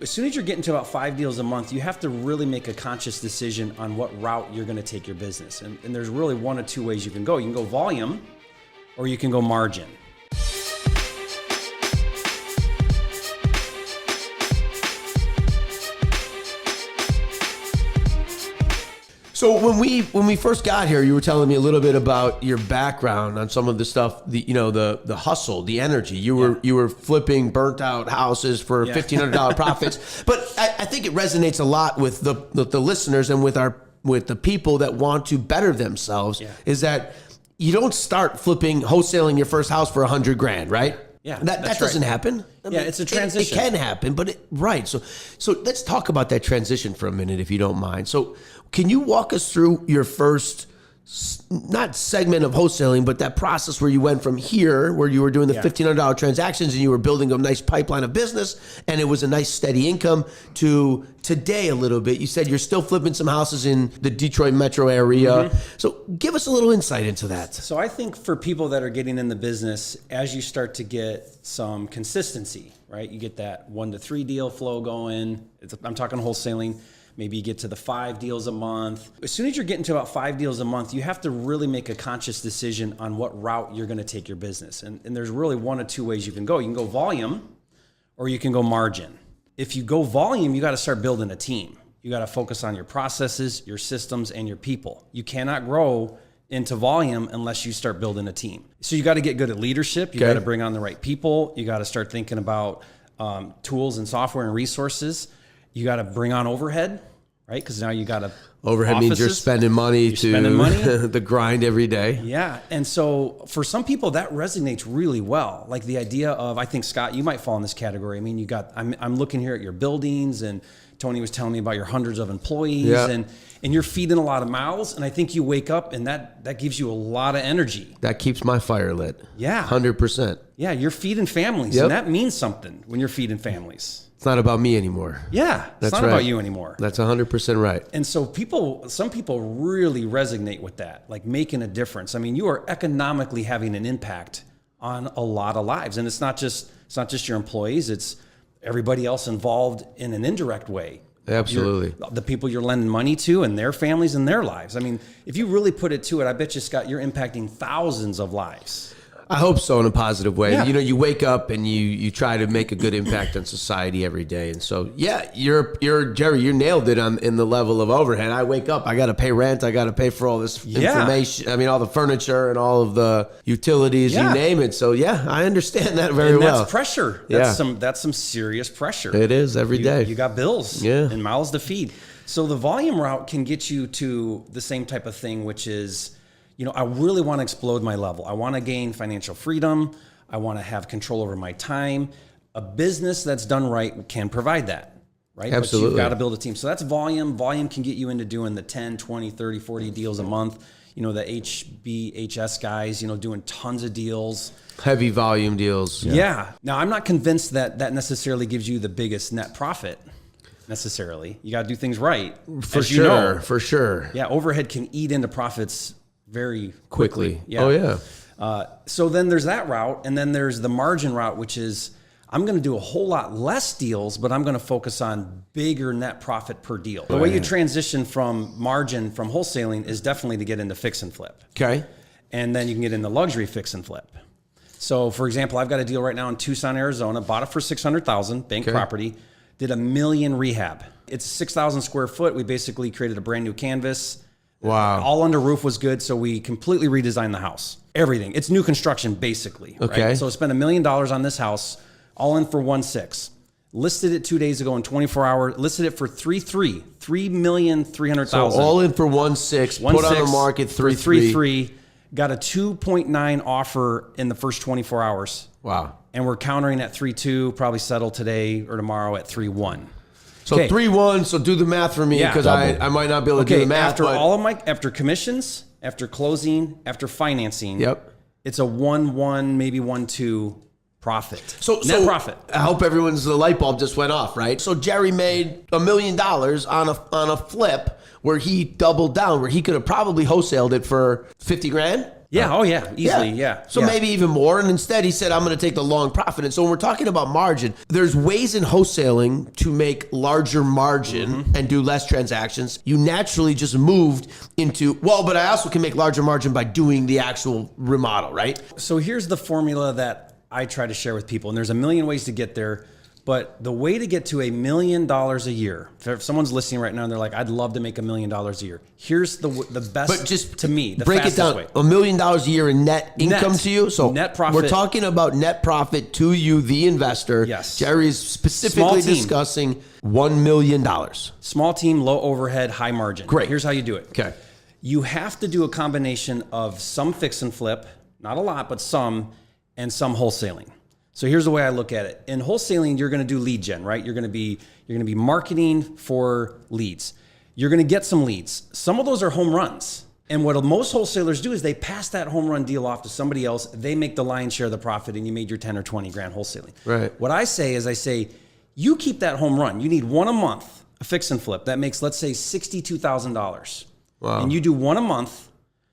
As soon as you're getting to about 5 deals a month, you have to really make a conscious decision on what route you're going to take your business. And there's really one of two ways you can go. You can go volume or you can go margin. So when we first got here, you were telling me a little bit about your background on some of the stuff, the hustle, the energy. You were flipping burnt out houses for $1,500 profits. But I think it resonates a lot with the listeners and with the people that want to better themselves. Yeah. Is that you don't start wholesaling your first house for $100,000, right? Yeah, that doesn't happen. I mean, it's a transition. It can happen, but right. So let's talk about that transition for a minute, if you don't mind. So can you walk us through your first, not segment of wholesaling, but that process where you went from here, where you were doing the $1,500 transactions and you were building a nice pipeline of business and it was a nice steady income, to today a little bit? You said you're still flipping some houses in the Detroit metro area. Mm-hmm. So give us a little insight into that. So I think for people that are getting in the business, as you start to get some consistency, right? You get that 1 to 3 deal flow going. I'm talking wholesaling. Maybe you get to the 5 deals a month. As soon as you're getting to about 5 deals a month, you have to really make a conscious decision on what route you're going to take your business. And there's really one of two ways you can go. You can go volume or you can go margin. If you go volume, you got to start building a team. You got to focus on your processes, your systems, and your people. You cannot grow into volume unless you start building a team. So you got to get good at leadership. You got to bring on the right people. You got to start thinking about tools and software and resources. You got to bring on overhead, right? Because now you got to overhead offices. Means you're spending money the grind every day. Yeah, and so for some people that resonates really well. Like the idea of, I think Scott, you might fall in this category. I mean, I'm looking here at your buildings, and Tony was telling me about your hundreds of employees, and you're feeding a lot of mouths. And I think you wake up and that gives you a lot of energy. That keeps my fire lit. Yeah, 100%. Yeah, you're feeding families, and that means something when you're feeding families. It's not about me anymore. Yeah, it's not about you anymore. That's 100% right. And so some people really resonate with that, like making a difference. I mean, you are economically having an impact on a lot of lives, and it's not just your employees; it's everybody else involved in an indirect way. Absolutely. The people you're lending money to and their families and their lives. I mean, if you really put it to it, I bet you, Scott, you're impacting thousands of lives. I hope so, in a positive way. Yeah. You wake up and you try to make a good impact on society every day. And so, you're Jerry, you nailed it in the level of overhead. I wake up, I got to pay rent, I got to pay for all this information. I mean, all the furniture and all of the utilities, you name it. So, I understand that very well. That's pressure. That's some serious pressure. It is every day. You got bills and mouths to feed. So the volume route can get you to the same type of thing, which is, I really want to explode my level. I want to gain financial freedom. I want to have control over my time. A business that's done right can provide that, right? Absolutely. But you've got to build a team. So that's volume. Volume can get you into doing the 10, 20, 30, 40 deals a month. The HBHS guys, doing tons of deals. Heavy volume deals. Yeah. Now, I'm not convinced that necessarily gives you the biggest net profit. Necessarily. You got to do things right. For sure. Yeah, overhead can eat into profits very quickly. Yeah. Oh, yeah. So then there's that route, and then there's the margin route, which is I'm going to do a whole lot less deals, but I'm going to focus on bigger net profit per deal. The way you transition from margin from wholesaling is definitely to get into fix and flip. Okay. And then you can get into luxury fix and flip. So, for example, I've got a deal right now in Tucson, Arizona. Bought it for $600,000, bank property. Did $1 million rehab. It's 6,000 square foot. We basically created a brand new canvas. Wow. All under roof was good, so we completely redesigned the house. Everything. It's new construction, basically. Okay. Right? So I spent $1 million on this house, all in for 1.6. Listed it 2 days ago in 24 hours. Listed it for 3.3 So all in for 1.6. Put on the market 3.3. Got a 2.9 offer in the first 24 hours. Wow. And we're countering at 3.2. Probably settle today or tomorrow at 3.1. So 3.1. So do the math for me, because I might not be able to do the math. After commissions, after closing, after financing, it's a 1.1, maybe 1.2 profit. So net profit. I hope everyone's light bulb just went off, right? So Jerry made $1 million on a flip where he doubled down, where he could have probably wholesaled it for $50,000. Yeah. Oh yeah. Easily. Yeah. So yeah. maybe even more. And instead he said, I'm going to take the long profit. And so when we're talking about margin, there's ways in wholesaling to make larger margin and do less transactions. You naturally just moved into, well, but I also can make larger margin by doing the actual remodel, right? So here's the formula that I try to share with people. And there's a million ways to get there. But the way to get to $1 million a year, if someone's listening right now and they're like, I'd love to make $1 million a year. Here's the best, But just to me, the break it fastest down. way. $1 million a year in net income to you. So net profit. we're talking about net profit to you, the investor. Yes. Jerry's specifically discussing $1 million. Small team, low overhead, high margin. Great. Here's how you do it. Okay. You have to do a combination of some fix and flip, not a lot, but some, and some wholesaling. So here's the way I look at it. In wholesaling, you're going to do lead gen, right? You're going to be marketing for leads. You're going to get some leads. Some of those are home runs. And what most wholesalers do is they pass that home run deal off to somebody else. They make the lion's share of the profit, and you made your 10 or 20 grand wholesaling. Right. What I say is you keep that home run. You need one a month, a fix and flip. That makes, let's say, $62,000. Wow. And you do one a month,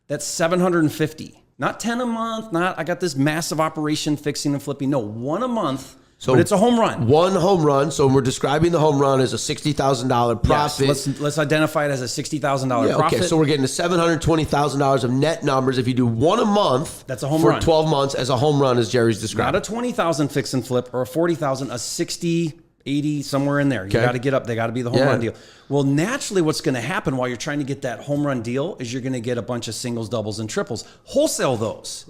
that's $750. Not 10 a month, not I got this massive operation fixing and flipping. No, one a month, but it's a home run. One home run. So we're describing the home run as a $60,000 profit. Yes, let's identify it as a $60,000 profit. Okay, so we're getting to $720,000 of net numbers. If you do one a month, that's a home for run. 12 months as a home run, as Jerry's described. Not a 20,000 fix and flip or a 40,000, a 60, 80, somewhere in there. You got to get up. They got to be the home run deal. Well, naturally, what's going to happen while you're trying to get that home run deal is you're going to get a bunch of singles, doubles, and triples. Wholesale those.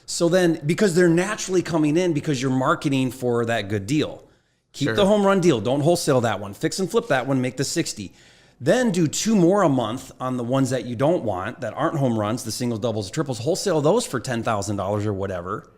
So then, because they're naturally coming in because you're marketing for that good deal. Keep the home run deal. Don't wholesale that one. Fix and flip that one. Make the 60. Then do 2 more a month on the ones that you don't want, that aren't home runs, the singles, doubles, and triples. Wholesale those for $10,000 or whatever.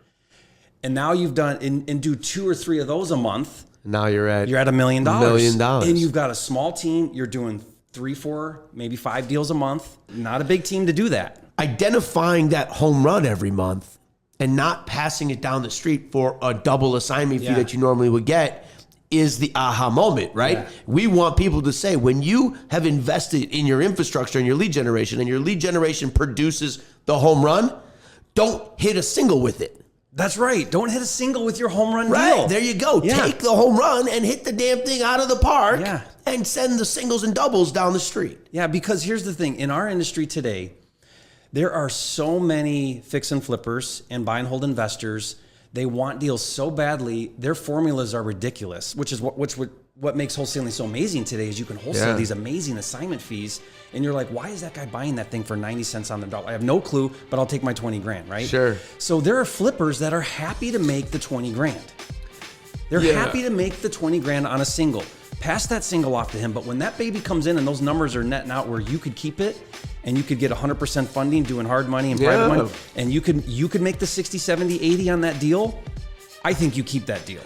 And now you've done, and do 2 or 3 of those a month. Now you're at $1 million. $1 million. And you've got a small team. You're doing 3, 4, maybe 5 deals a month. Not a big team to do that. Identifying that home run every month and not passing it down the street for a double assignment fee that you normally would get is the aha moment, right? Yeah. We want people to say, when you have invested in your infrastructure and your lead generation, and your lead generation produces the home run, don't hit a single with it. That's right. Don't hit a single with your home run deal. Right, there you go. Yeah. Take the home run and hit the damn thing out of the park Yeah. and send the singles and doubles down the street. Yeah, because here's the thing. In our industry today, there are so many fix and flippers and buy and hold investors. They want deals so badly. Their formulas are ridiculous, which is what makes wholesaling so amazing today is you can wholesale these amazing assignment fees. And you're like, why is that guy buying that thing for 90 cents on the dollar? I have no clue, but I'll take my 20 grand, right? Sure. So there are flippers that are happy to make the 20 grand. They're happy to make the 20 grand on a single. Pass that single off to him. But when that baby comes in and those numbers are netting out where you could keep it and you could get 100% funding doing hard money and private money, and you could make the 60, 70, 80 on that deal, I think you keep that deal.